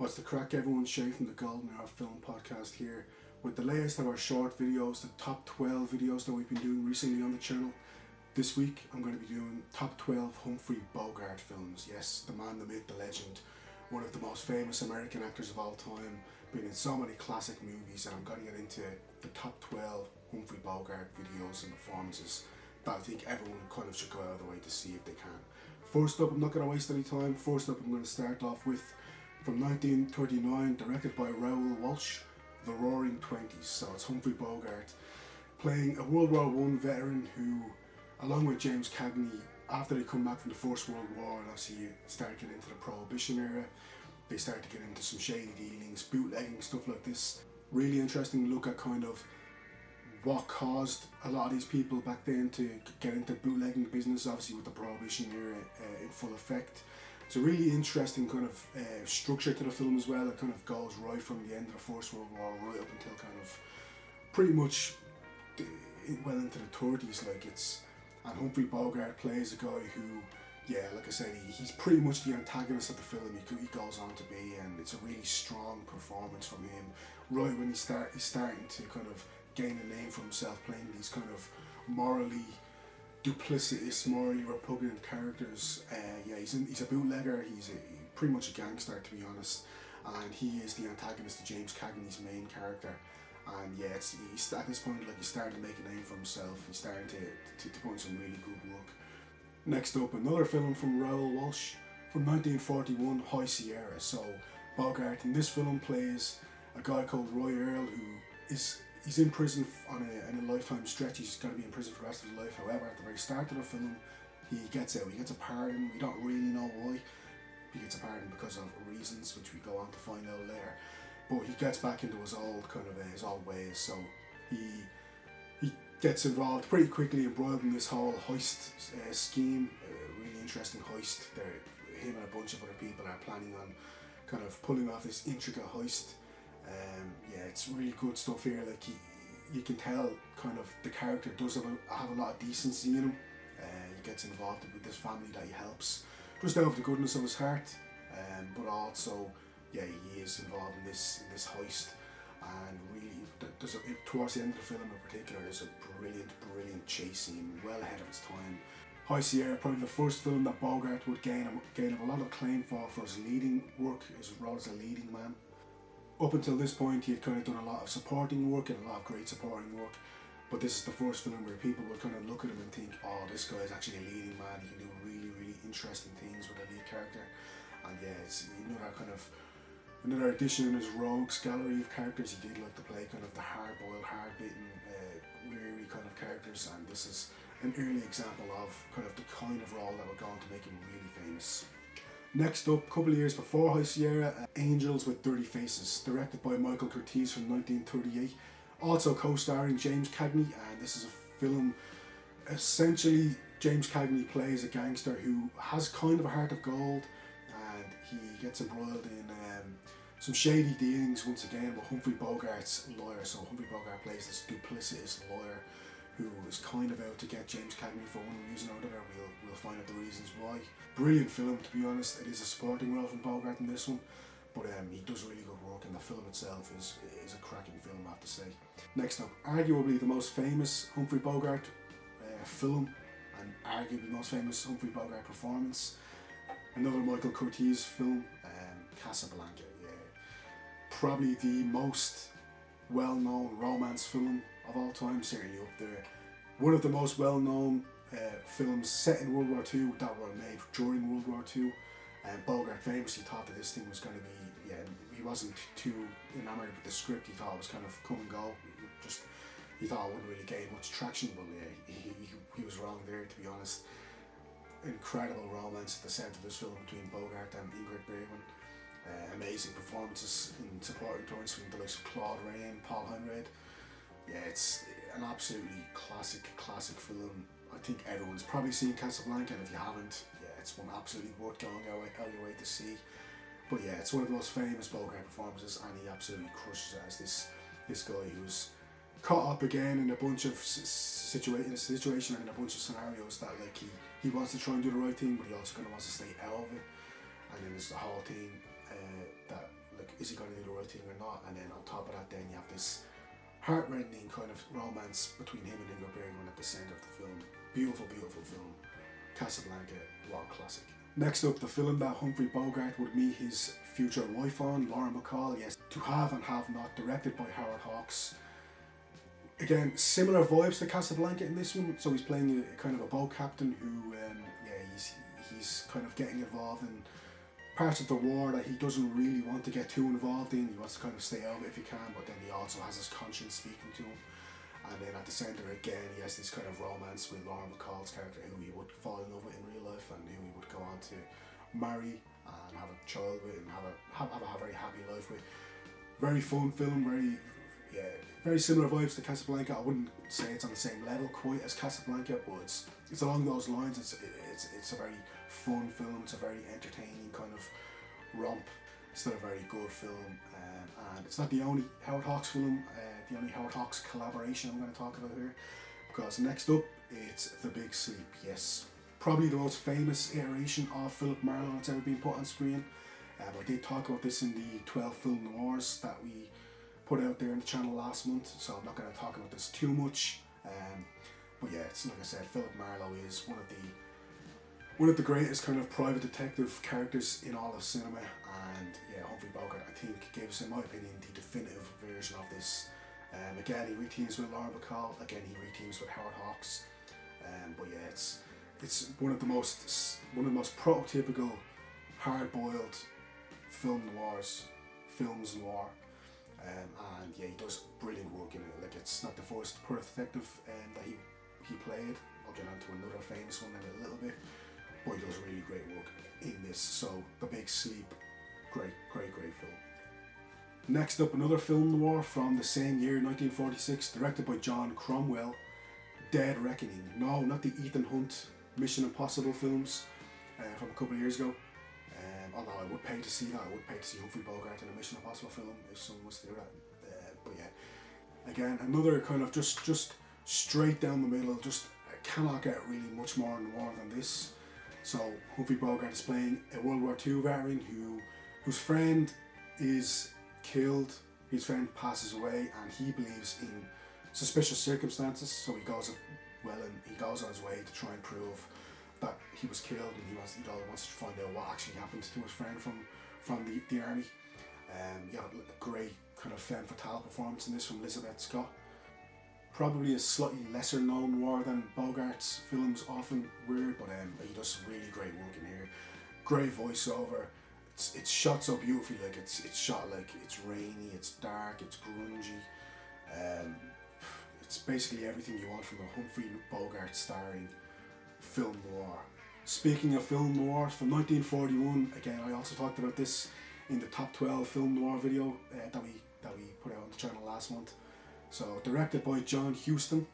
What's the crack, everyone? Shay from the Golden Hour Film Podcast here with the latest of our short videos, the top 12 videos that we've been doing recently on the channel. This week I'm going to be doing top 12 Humphrey Bogart films. Yes, the man, the myth, the legend, one of the most famous American actors of all time, been in so many classic movies, and I'm going to get into the top 12 Humphrey Bogart videos and performances that I think everyone kind of should go out of the way to see if they can. First up, I'm not going to waste any time. First up, I'm going to start off with, from 1939, directed by Raoul Walsh, The Roaring Twenties. So it's Humphrey Bogart playing a World War I veteran who, along with James Cagney, after they come back from the First World War and obviously you start getting into the Prohibition era, they start to get into some shady dealings, bootlegging, stuff like this. Really interesting look at kind of what caused a lot of these people back then to get into bootlegging business, obviously with the Prohibition era in full effect. It's a really interesting kind of structure to the film as well. It kind of goes right from the end of the First World War right up until kind of pretty much well into the 30s. And Humphrey Bogart plays a guy who, yeah, like I said, he's pretty much the antagonist of the film. He goes on to be, and it's a really strong performance from him. Right when he's starting to kind of gain a name for himself, playing these kind of morally duplicitous, morally repugnant characters. He's a bootlegger. He's pretty much a gangster, to be honest, and he is the antagonist to James Cagney's main character. And yeah, he's at this point, like, he's starting to make a name for himself. He's starting to put in some really good work. Next up, another film from Raoul Walsh from 1941, High Sierra. So Bogart in this film plays a guy called Roy Earl who he's in prison on a lifetime stretch. He's going to be in prison for the rest of his life. However, at the very start of the film, he gets out. He gets a pardon. We don't really know why. He gets a pardon because of reasons, which we go on to find out later. But he gets back into his old ways. So he gets involved pretty quickly, embroiled in this whole heist scheme. Really interesting heist. Him and a bunch of other people are planning on kind of pulling off this intricate heist. It's really good stuff here. Like, you can tell kind of the character does have a lot of decency in him. He gets involved with this family that he helps just out of the goodness of his heart, but also, yeah, he is involved in this heist. And really, towards the end of the film in particular, there's a brilliant chase scene, well ahead of its time. High Sierra, probably the first film that Bogart would gain a lot of acclaim for his leading work, his role as a leading man. Up until this point, he had kind of done a lot of supporting work and a lot of great supporting work, but this is the first film where people will kind of look at him and think, oh, this guy is actually a leading man. He can do really interesting things with a lead character. And yeah, it's another addition in his rogues gallery of characters. He did like to play kind of the hard-boiled, hard-bitten, weary kind of characters, and this is an early example of kind of role that would go on to make him really famous. Next up, a couple of years before High Sierra, Angels with Dirty Faces, directed by Michael Curtiz from 1938, also co-starring James Cagney. And this is a film, essentially James Cagney plays a gangster who has kind of a heart of gold, and he gets embroiled in some shady dealings once again with Humphrey Bogart's lawyer. So Humphrey Bogart plays this duplicitous lawyer who is kind of out to get James Cagney for one reason or another. We'll find out the reasons why. Brilliant film, to be honest. It is a supporting role from Bogart in this one, but he does really good work, and the film itself is a cracking film, I have to say. Next up, arguably the most famous Humphrey Bogart film, and arguably the most famous Humphrey Bogart performance, another Michael Curtiz film, Casablanca. Yeah, probably the most well-known romance film of all time, certainly up there. One of the most well-known films set in World War II that were made during World War II. Bogart famously thought that this thing was going to be, he wasn't too enamoured with the script. He thought it was kind of come and go. He thought it wouldn't really gain much traction, but he was wrong there, to be honest. Incredible romance at the centre of this film between Bogart and Ingrid Bergman. Amazing performances in supporting turns from the likes of Claude Rains, Paul Henreid. Yeah, it's an absolutely classic film. I think everyone's probably seen Casablanca, and if you haven't, yeah, it's one absolutely worth going out your way to see. But yeah, it's one of the most famous Bogart performances, and he absolutely crushes it as this guy who's caught up again in a bunch of situation and in a bunch of scenarios that, like, he wants to try and do the right thing, but he also kind of wants to stay out of it. And then there's the whole thing that, like, is he going to do the right thing or not? And then on top of that, then you have this heartrending kind of romance between him and Ingrid Bergman at the centre of the film. Beautiful, beautiful film. Casablanca, what a classic. Next up, the film that Humphrey Bogart would meet his future wife on, Laura McCall, yes, To Have and Have Not, directed by Howard Hawks. Again, similar vibes to Casablanca in this one. So he's playing a kind of a boat captain who, he's kind of getting involved in parts of the war that he doesn't really want to get too involved in. He wants to kind of stay out of it if he can, but then he also has his conscience speaking to him. And then at the centre again, he has this kind of romance with Laura McCall's character, who he would fall in love with in real life and who he would go on to marry and have a child with and have a very happy life with. Very fun film, very similar vibes to Casablanca. I wouldn't say it's on the same level quite as Casablanca, but it's along those lines. It's a very fun film. It's a very entertaining kind of romp. It's still a very good film, and it's not the only Howard Hawks film, the only Howard Hawks collaboration I'm going to talk about here, because next up it's The Big Sleep. Yes, probably the most famous iteration of Philip Marlowe that's ever been put on screen. I did talk about this in the 12 film noirs that we put out there on the channel last month, so I'm not going to talk about this too much. But yeah, it's like I said, Philip Marlowe is one of the greatest kind of private detective characters in all of cinema, and yeah, Humphrey Bogart, I think, gave us, in my opinion, the definitive version of this. Again, he reteams with Laura McCall. Again, he reteams with Howard Hawks. But yeah, it's one of the most prototypical hard-boiled films noir. And yeah, he does brilliant work in it. Like, it's not the first private detective that he played. I'll get on to another famous one in a little bit, but he does really great work in this. So The Big Sleep, great film. Next up, another film noir from the same year, 1946, directed by John Cromwell, Dead Reckoning. No, not the Ethan Hunt Mission Impossible films from a couple of years ago. Although I would pay to see that. I would pay to see Humphrey Bogart in a Mission Impossible film if someone was to do that. But yeah, again, another kind of just straight down the middle. Just cannot get really much more noir than this. So Humphrey Bogart is playing a World War II veteran whose friend is killed. His friend passes away, and he believes in suspicious circumstances. So he goes on his way to try and prove that he was killed, and he wants to find out what actually happened to his friend from the army. You have a great kind of femme fatale performance in this from Elizabeth Scott. Probably a slightly lesser known noir than Bogart's films often were, but he does some really great work in here. Great voiceover. It's shot so beautifully. Like it's shot like it's rainy, it's dark, it's grungy. It's basically everything you want from a Humphrey Bogart starring film noir. Speaking of film noirs, from 1941, again, I also talked about this in the top 12 film noir video that we put out on the channel last month. So directed by John Huston.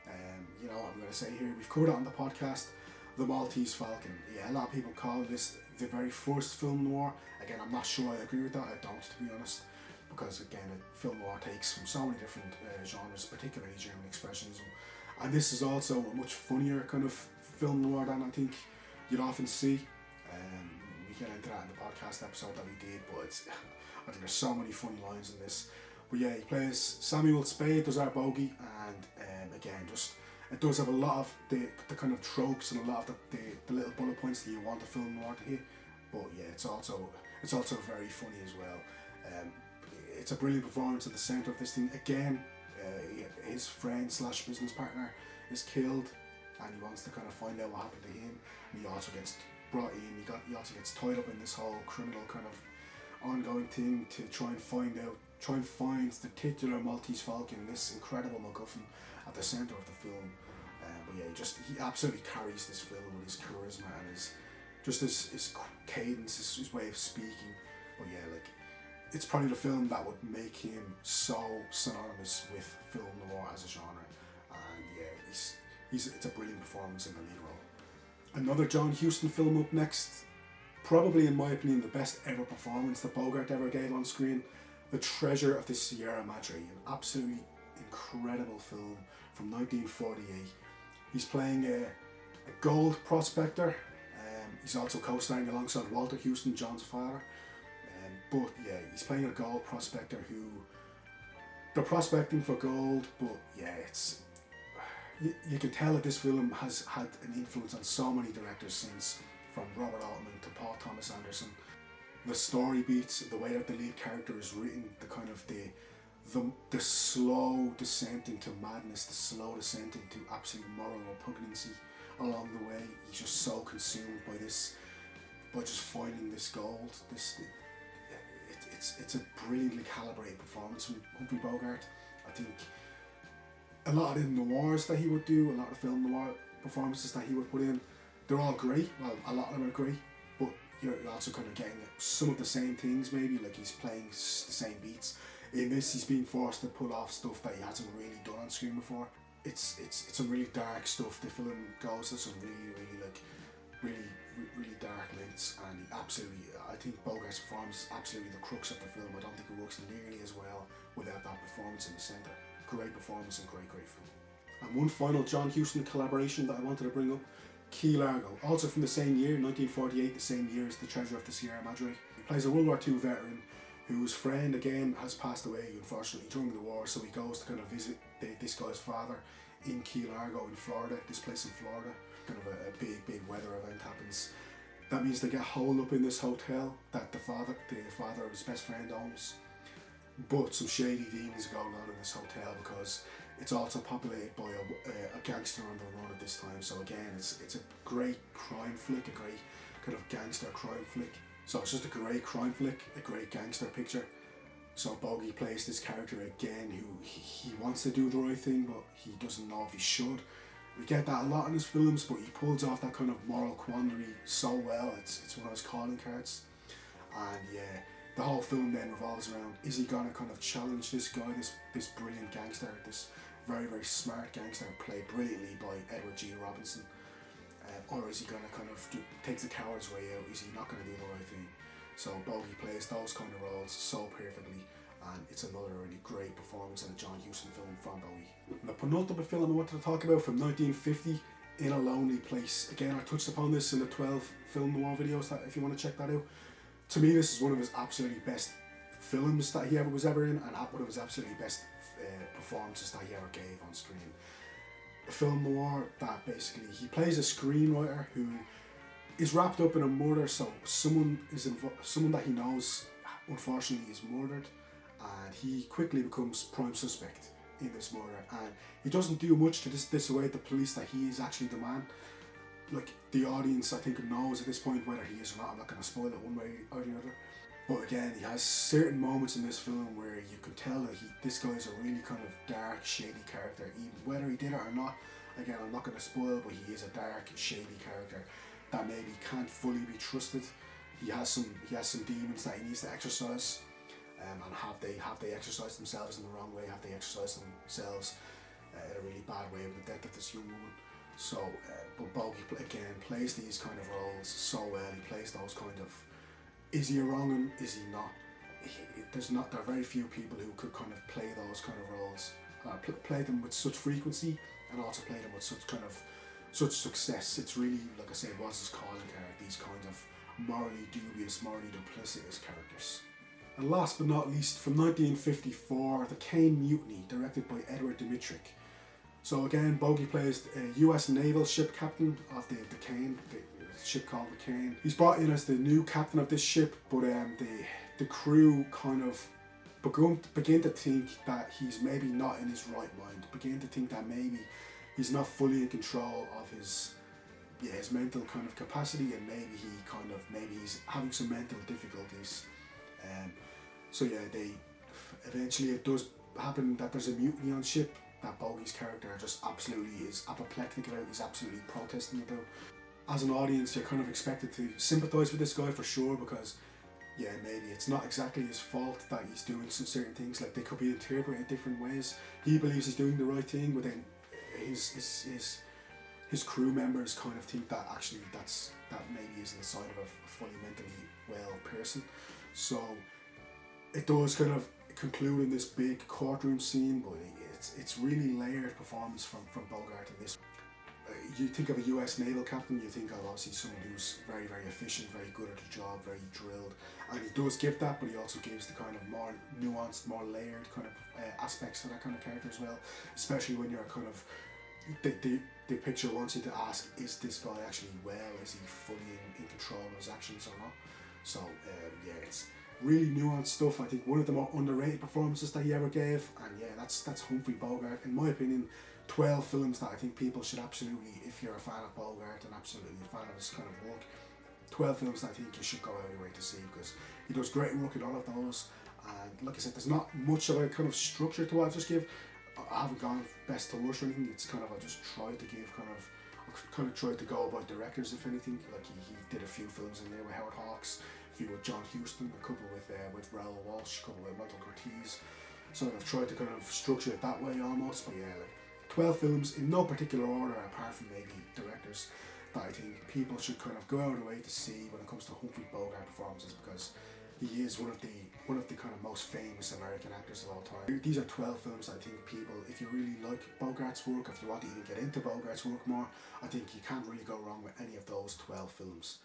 I'm going to say here, we've covered it on the podcast, The Maltese Falcon. Yeah, a lot of people call this the very first film noir. Again, I'm not sure I agree with that. I don't, to be honest, because again, film noir takes from so many different genres, particularly German expressionism. And this is also a much funnier kind of film noir than I think you'd often see. We get into that in the podcast episode that we did, but I think there's so many funny lines in this. But yeah, he plays Samuel Spade, does our bogey, and again, just it does have a lot of the kind of tropes and a lot of the little bullet points that you want a film noir to hit. But yeah, it's also very funny as well. It's a brilliant performance at the centre of this thing. Again, his friend / business partner is killed, and he wants to kind of find out what happened to him. And he also gets brought in. He also gets tied up in this whole criminal kind of ongoing thing to try and find the titular Maltese Falcon, this incredible MacGuffin at the centre of the film. But yeah, he absolutely carries this film with his charisma and his cadence, his way of speaking. But yeah, like, it's probably the film that would make him so synonymous with film noir as a genre. And yeah, it's a brilliant performance in the lead role. Another John Huston film up next, probably in my opinion the best ever performance that Bogart ever gave on screen, The Treasure of the Sierra Madre, an absolutely incredible film from 1948. He's playing a gold prospector. He's also co-starring alongside Walter Huston, John's father. But yeah, he's playing a gold prospector who they're prospecting for gold, but yeah, it's you can tell that this film has had an influence on so many directors since, from Robert Altman to Paul Thomas Anderson. The story beats, the way that the lead character is written, the kind of the slow descent into madness, the slow descent into absolute moral repugnancy along the way. He's just so consumed by just finding this gold. It's a brilliantly calibrated performance from Humphrey Bogart. I think a lot of the noirs that he would do, a lot of film noir performances that he would put in, they're all great. Well, a lot of them are great, but you're also kind of getting some of the same things maybe, like he's playing the same beats. In this, he's being forced to pull off stuff that he hasn't really done on screen before. It's some really dark stuff. The film goes to some really dark lengths, and I think Bogart's performance is absolutely the crux of the film. I don't think it works nearly as well without that performance in the centre. Great performance and great film. And one final John Huston collaboration that I wanted to bring up, Caine Largo, also from the same year, 1948, the same year as The Treasure of the Sierra Madre. He plays a World War II veteran whose friend again has passed away unfortunately during the war, so he goes to kind of visit this guy's father in Caine Largo in Florida, this place in Florida. Kind of a big weather event happens. That means they get holed up in this hotel that the father of his best friend owns. But some shady dealings are going on in this hotel because it's also populated by a gangster on the run at this time. So again, it's a great crime flick, a great kind of gangster crime flick. So it's just a great crime flick, a great gangster picture. So Bogey plays this character again who he wants to do the right thing, but he doesn't know if he should. We get that a lot in his films, but he pulls off that kind of moral quandary so well. It's one of his calling cards. And yeah, the whole film then revolves around, is he gonna kind of challenge this guy, this brilliant gangster, this very smart gangster played brilliantly by Edward G. Robinson, or is he gonna kind of take the coward's way out? Is he not gonna do the right thing? So Bogey plays those kind of roles so perfectly, and it's another really great performance in a John Huston film from Bowie. And the penultimate film I wanted to talk about, from 1950, In a Lonely Place. Again, I touched upon this in the 12 film noir videos, that if you want to check that out. To me, this is one of his absolutely best films that he was ever in, and one of his absolutely best performances that he ever gave on screen. A film noir that basically, he plays a screenwriter who is wrapped up in a murder, so someone that he knows unfortunately is murdered, and he quickly becomes prime suspect in this murder, and he doesn't do much to dissuade the police that he is actually the man. Like, the audience, I think, knows at this point whether he is or not. I'm not going to spoil it one way or the other. But again, he has certain moments in this film where you can tell that this guy is a really kind of dark, shady character, even whether he did it or not. Again, I'm not going to spoil, but he is a dark, shady character that maybe can't fully be trusted. He has some demons that he needs to exorcise, and have they exercised themselves in the wrong way? Have they exercised themselves in a really bad way with the death of this young woman? So, but Bogey again plays these kind of roles so well. He plays those kind of, is he a wrong one? Is he not? There are very few people who could kind of play those kind of roles, play them with such frequency, and also play them with such success. It's really, like I say, it was his calling card, these kind of morally dubious, morally duplicitous characters. And last but not least, from 1954, The Caine Mutiny, directed by Edward Dmytryk. So again, Bogey plays a US naval ship captain of the Caine, the ship called the Caine. He's brought in as the new captain of this ship, but the crew kind of begin to think that he's maybe not in his right mind, begin to think that maybe he's not fully in control of his mental kind of capacity, and maybe he's having some mental difficulties. So yeah, eventually it does happen that there's a mutiny on ship that Bogey's character just absolutely is apoplectic about, he's absolutely protesting about. As an audience, you're kind of expected to sympathise with this guy for sure, because yeah, maybe it's not exactly his fault that he's doing some certain things, like they could be interpreted different ways. He believes he's doing the right thing, but then his crew members kind of think that actually that maybe isn't the sign of a fully mentally well person. So it does kind of conclude in this big courtroom scene, but it's really layered performance from Bogart in this. You think of a US naval captain, you think of obviously someone who's very, very efficient, very good at the job, very drilled, and he does give that, but he also gives the kind of more nuanced, more layered kind of aspects to that kind of character as well, especially when you're kind of, the picture wants you to ask, is this guy actually well, is he fully in control of his actions or not? So yeah, it's really nuanced stuff. I think one of the more underrated performances that he ever gave, and yeah, that's Humphrey Bogart. In my opinion, 12 films that I think people should absolutely, if you're a fan of Bogart and absolutely a fan of his kind of work, 12 films that I think you should go out of your way to see, because he does great work in all of those. And like I said, there's not much of a kind of structure to what I just give. I haven't gone best to worst or anything. It's kind of, I just tried to give kind of tried to go about directors, if anything. Like he did a few films in there with Howard Hawks, a few with John Huston, a couple with Raoul Walsh, a couple with Michael Curtiz. So I've tried to kind of structure it that way almost. But yeah, like 12 films in no particular order, apart from maybe directors, that I think people should kind of go out of their way to see when it comes to Humphrey Bogart performances, because he is one of the kind of most famous American actors of all time. These are 12 films I think people, if you really like Bogart's work, if you want to even get into Bogart's work more, I think you can't really go wrong with any of those 12 films.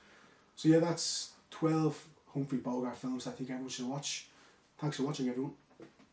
So yeah, that's 12 Humphrey Bogart films I think everyone should watch. Thanks for watching, everyone.